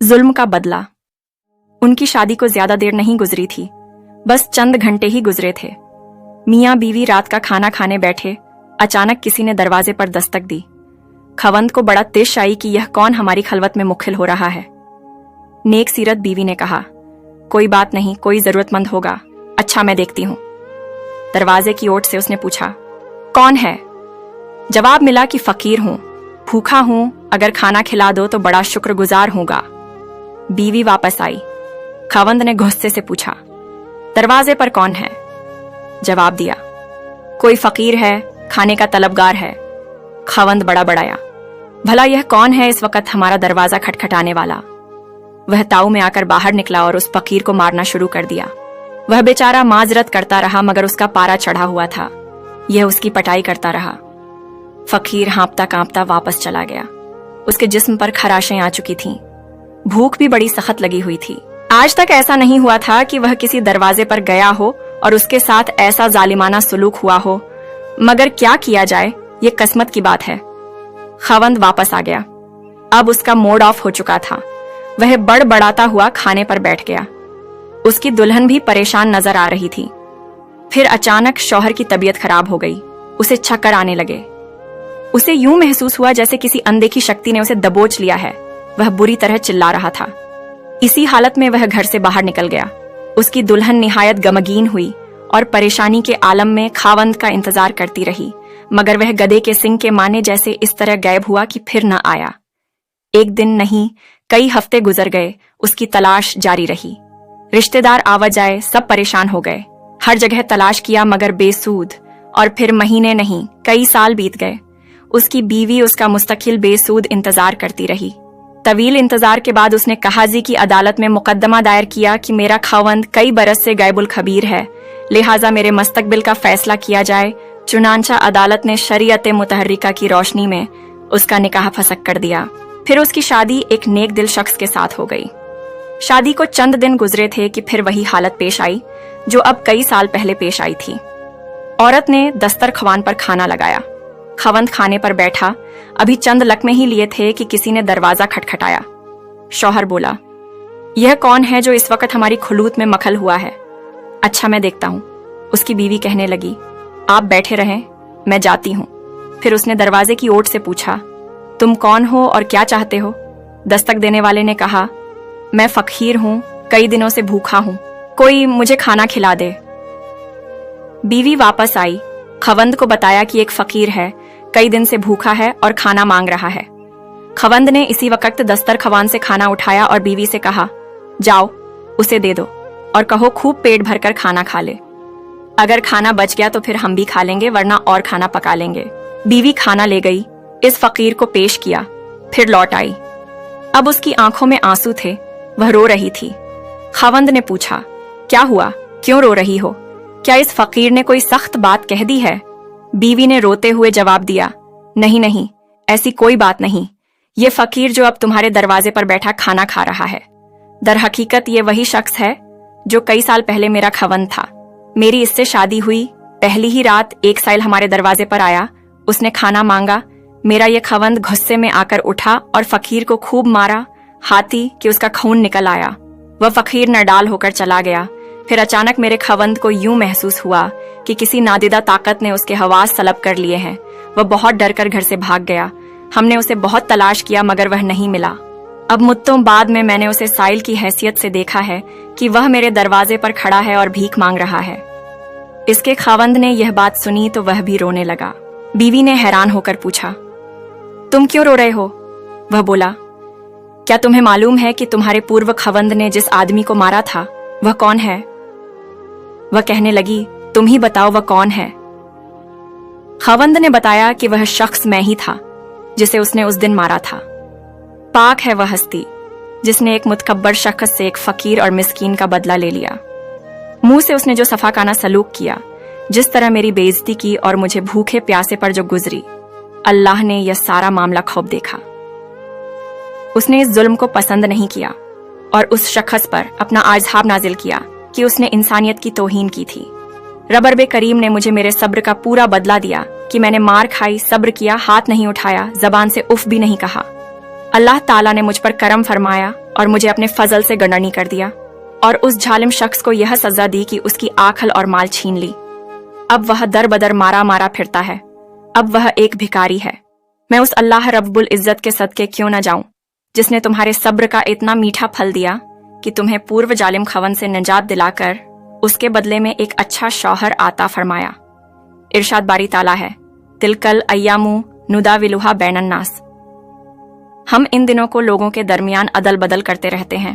जुल्म का बदला। उनकी शादी को ज्यादा देर नहीं गुजरी थी, बस चंद घंटे ही गुजरे थे। मियाँ बीवी रात का खाना खाने बैठे, अचानक किसी ने दरवाजे पर दस्तक दी। खवंद को बड़ा तिश आई कि यह कौन हमारी खलवत में मुख्किल हो रहा है। नेक सीरत बीवी ने कहा, कोई बात नहीं, कोई जरूरतमंद होगा, अच्छा मैं देखती हूं। दरवाजे की ओट से उसने पूछा, कौन है? जवाब मिला कि फकीर हूं, भूखा हूं, अगर खाना खिला दो तो बड़ा शुक्रगुजार होगा। बीवी वापस आई। खवंद ने गुस्से से पूछा, दरवाजे पर कौन है? जवाब दिया, कोई फकीर है, खाने का तलबगार है। खवंद बड़ा बड़ाया, भला यह कौन है इस वक्त हमारा दरवाजा खटखटाने वाला? वह ताऊ में आकर बाहर निकला और उस फकीर को मारना शुरू कर दिया। वह बेचारा माजरत करता रहा, मगर उसका पारा चढ़ा हुआ था। यह उसकी पटाई करता रहा। फकीर हाँपता कांपता वापस चला गया। उसके जिस्म पर खराशें आ चुकी थीं। भूख भी बड़ी सख्त लगी हुई थी। आज तक ऐसा नहीं हुआ था कि वह किसी दरवाजे पर गया हो और उसके साथ ऐसा जालिमाना सुलूक हुआ हो, मगर क्या किया जाए, ये किस्मत की बात है। खवंद वापस आ गया। अब उसका मूड ऑफ हो चुका था। वह बड़बड़ाता हुआ खाने पर बैठ गया। उसकी दुल्हन भी परेशान नजर आ रही थी। फिर अचानक शौहर की तबीयत खराब हो गई। उसे चक्कर आने लगे। उसे यूं महसूस हुआ जैसे किसी अनदेखी शक्ति ने उसे दबोच लिया है। वह बुरी तरह चिल्ला रहा था। इसी हालत में वह घर से बाहर निकल गया। उसकी दुल्हन निहायत गमगीन हुई और परेशानी के आलम में खावंद का इंतजार करती रही, मगर वह गधे के सिंग के माने जैसे इस तरह गायब हुआ कि फिर न आया। एक दिन नहीं, कई हफ्ते गुजर गए। उसकी तलाश जारी रही। रिश्तेदार आवाजाए, सब परेशान हो गए। हर जगह तलाश किया, मगर बेसूद। और फिर महीने नहीं, कई साल बीत गए। उसकी बीवी उसका मुस्तकिल बेसूद इंतजार करती रही। तवील इंतजार के बाद उसने कहाजी की अदालत में मुकदमा दायर किया कि मेरा खावंद कई बरस से गायबुल खबीर है, लिहाजा मेरे मुस्तकबिल का फैसला किया जाए। चुनांचा अदालत ने शरीयत मुतहर्रिका की रोशनी में उसका निकाह फसक कर दिया। फिर उसकी शादी एक नेक दिल शख्स के साथ हो गई। शादी को चंद दिन गुजरे थे कि फिर वही हालत पेश आई जो अब कई साल पहले पेश आई थी। औरत ने दस्तरख्वान पर खाना लगाया। खवंद खाने पर बैठा। अभी चंद लकमे ही लिए थे कि किसी ने दरवाजा खटखटाया। शौहर बोला, यह कौन है जो इस वक्त हमारी खुलूत में मखल हुआ है? अच्छा मैं देखता हूं। उसकी बीवी कहने लगी, आप बैठे रहें, मैं जाती हूं। फिर उसने दरवाजे की ओट से पूछा, तुम कौन हो और क्या चाहते हो? दस्तक देने वाले ने कहा, मैं फकीर हूं, कई दिनों से भूखा हूं, कोई मुझे खाना खिला दे। बीवी वापस आई। खवंद को बताया कि एक फकीर है, कई दिन से भूखा है और खाना मांग रहा है। खवंद ने इसी वक्त दस्तरख्वान से खाना उठाया और बीवी से कहा, जाओ उसे दे दो और कहो खूब पेट भरकर खाना खा ले। अगर खाना बच गया तो फिर हम भी खा लेंगे, वरना और खाना पका लेंगे। बीवी खाना ले गई, इस फकीर को पेश किया, फिर लौट आई। अब उसकी आंखों में आंसू थे, वह रो रही थी। खवंद ने पूछा, क्या हुआ, क्यों रो रही हो? क्या इस फकीर ने कोई सख्त बात कह दी है? बीवी ने रोते हुए जवाब दिया, नहीं नहीं, ऐसी कोई बात नहीं। ये फकीर जो अब तुम्हारे दरवाजे पर बैठा खाना खा रहा है, दर हकीकत ये वही शख्स है जो कई साल पहले मेरा खवंद था। मेरी इससे शादी हुई, पहली ही रात एक साइल हमारे दरवाजे पर आया, उसने खाना मांगा। मेरा ये खवंद गुस्से में आकर उठा और फकीर को खूब मारा, हाथी कि उसका खून निकल आया। वह फकीर नडाल होकर चला गया। फिर अचानक मेरे खवंद को यूं महसूस हुआ कि किसी नादिदा ताकत ने उसके हवास सलब कर लिए हैं। वह बहुत डर कर घर से भाग गया। हमने उसे बहुत तलाश किया, मगर वह नहीं मिला। अब मुद्दों बाद में मैंने उसे साइल की हैसियत से देखा है कि वह मेरे दरवाजे पर खड़ा है और भीख मांग रहा है। इसके खावंद ने यह बात सुनी तो वह भी रोने लगा। बीवी ने हैरान होकर पूछा, तुम क्यों रो रहे हो? वह बोला, क्या तुम्हें मालूम है कि तुम्हारे पूर्व खवंद ने जिस आदमी को मारा था वह कौन है? वह कहने लगी, तुम ही बताओ वह कौन है? खवंद ने बताया कि वह शख्स मैं ही था जिसे उसने उस दिन मारा था। पाक है वह हस्ती जिसने एक मुतकब्बर शख्स से एक फकीर और मिस्कीन का बदला ले लिया। मुंह से उसने जो सफाकाना सलूक किया, जिस तरह मेरी बेइज्जती की और मुझे भूखे प्यासे पर जो गुजरी, अल्लाह ने यह सारा मामला खूब देखा। उसने इस जुल्म को पसंद नहीं किया और उस शख्स पर अपना आज़ाब नाजिल किया कि उसने इंसानियत की तौहीन की थी। रब करीम ने मुझे मेरे सब्र का पूरा बदला दिया कि मैंने मार खाई, सब्र किया, हाथ नहीं उठाया, जबान से उफ भी नहीं कहा। अल्लाह ताला ने मुझ पर करम फरमाया और मुझे अपने फजल से गंडनी कर दिया और उस जालिम शख्स को यह सजा दी कि उसकी आखल और माल छीन ली। अब वह दर बदर मारा मारा फिरता है। अब वह एक भिखारी है। मैं उस अल्लाह रब्बुल इज्जत के सदके क्यों न जाऊं जिसने तुम्हारे सब्र का इतना मीठा फल दिया कि तुम्हें पूर्व जालिम खवन से निजात दिलाकर उसके बदले में एक अच्छा शौहर आता फरमाया। इरशाद बारी ताला है, तिलकल अय्यामु नुदाविलुहा बैनन नास। हम इन दिनों को लोगों के दरमियान अदल बदल करते रहते हैं।